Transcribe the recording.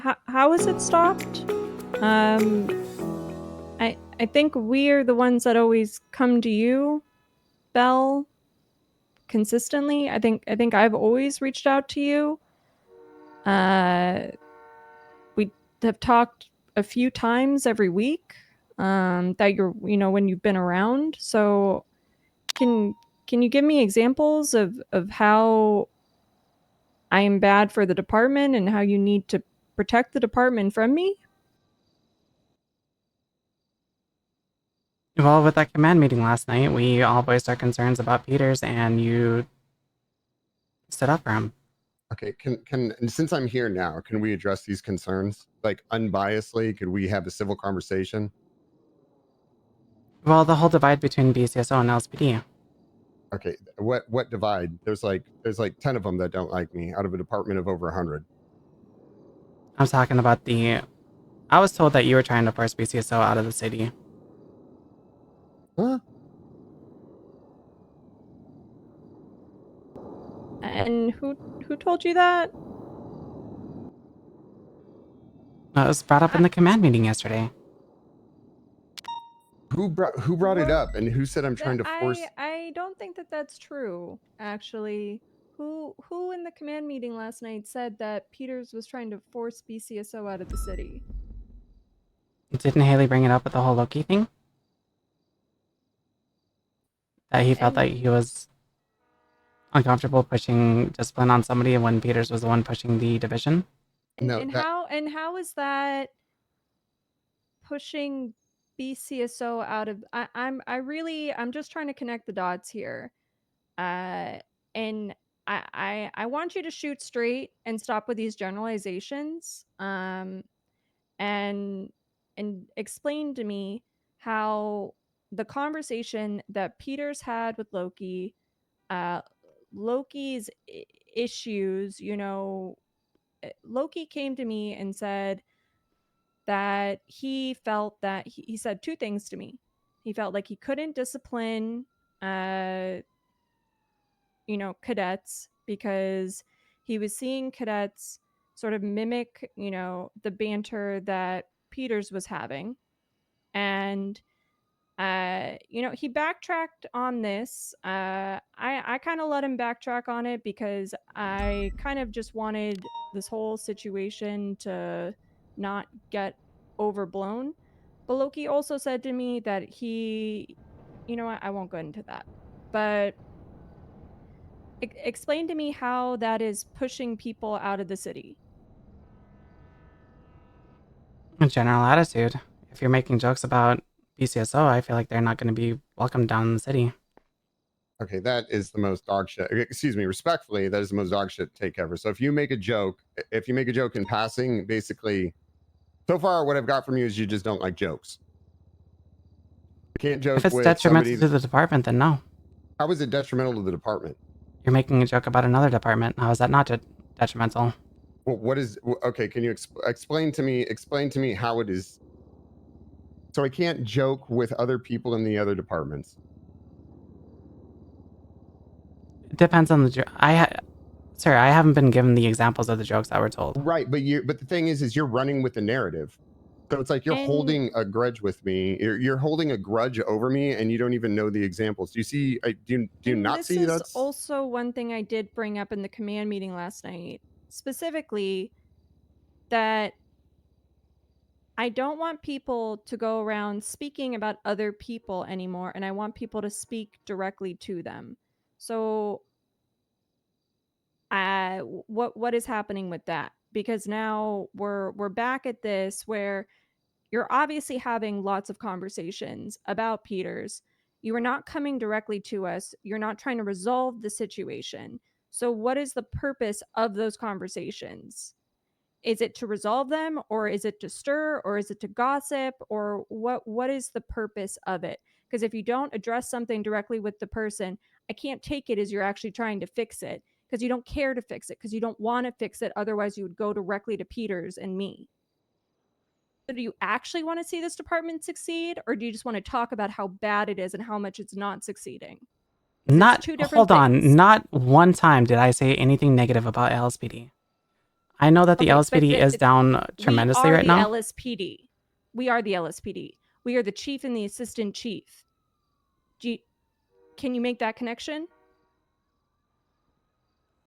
How is it stopped? Um, I think we're the ones that always come to you, Belle, consistently. I think I've always reached out to you. Uh, we have talked a few times every week. That when you've been around. So can can you give me examples of how I am bad for the department and how you need to protect the department from me? Well, with that command meeting last night, we all voiced our concerns about Peters, and you stood up for him. Okay, and since I'm here now, can we address these concerns like unbiasedly? Could we have a civil conversation? Well, the whole divide between BCSO and LSPD. Okay, what divide? There's like 10 of them that don't like me out of a department of over 100. I'm talking about the. I was told that you were trying to force BCSO out of the city. Huh? And who told you that? It was brought up in the command meeting yesterday. Who brought it Well, up and who said I'm trying to force? I don't think that that's true. Actually, who in the command meeting last night said that Peters was trying to force BCSO out of the city? Didn't Haley bring it up with the whole Loki thing? That he felt And that he was uncomfortable pushing discipline on somebody when Peters was the one pushing the division? and, No, and how is that pushing BCSO out of I'm just trying to connect the dots here. And I want you to shoot straight and stop with these generalizations. And explain to me how the conversation that Peters had with Loki, uh, Loki's issues, Loki came to me and said that he felt that he said two things to me. He felt like he couldn't discipline, uh, cadets because he was seeing cadets sort of mimic, the banter that Peters was having. And he backtracked on this. I kind of let him backtrack on it because I kind of just wanted this whole situation to not get overblown. But Loki also said to me that I won't go into that. But explain to me how that is pushing people out of the city. A general attitude. If you're making jokes about BCSO, I feel like they're not going to be welcome down in the city. Okay, that is the most dog shit. Excuse me, respectfully, that is the most dog shit take ever. So if you make a joke in passing, basically, so far what I've got from you is you just don't like jokes. You can't If joke it's with detrimental somebody. to the department, then no. How is it detrimental to the department? You're making a joke about another department. How is that not detrimental? Well, what is okay? Can you explain to me? Explain to me how it is. So I can't joke with other people in the other departments. It depends on the joke. Sorry, I haven't been given the examples of the jokes that were told. Right, but the thing is you're running with the narrative. So it's like you're And holding a grudge with me. You're holding a grudge over me, and you don't even know the examples. Do you see? Do you not this see? is That's also one thing I did bring up in the command meeting last night, specifically that I don't want people to go around speaking about other people anymore, and I want people to speak directly to them. So, what is happening with that? Because now we're back at this where you're obviously having lots of conversations about Peters. You are not coming directly to us. You're not trying to resolve the situation. So, what is the purpose of those conversations? Is it to resolve them, or is it to stir, or is it to gossip, or what is the purpose of it? Because if you don't address something directly with the person, I can't take it as you're actually trying to fix it, because you don't care to fix it, because you don't want to fix it. Otherwise, you would go directly to Peters and me. So do you actually want to see this department succeed, or do you just want to talk about how bad it is and how much it's not succeeding? Because it's Not, two different hold on, things. not one time did I say anything negative about LSPD. I know that the Okay, but LSPD is down we tremendously are right the now. LSPD. We are the LSPD. We are the chief and the assistant chief. Can you make that connection?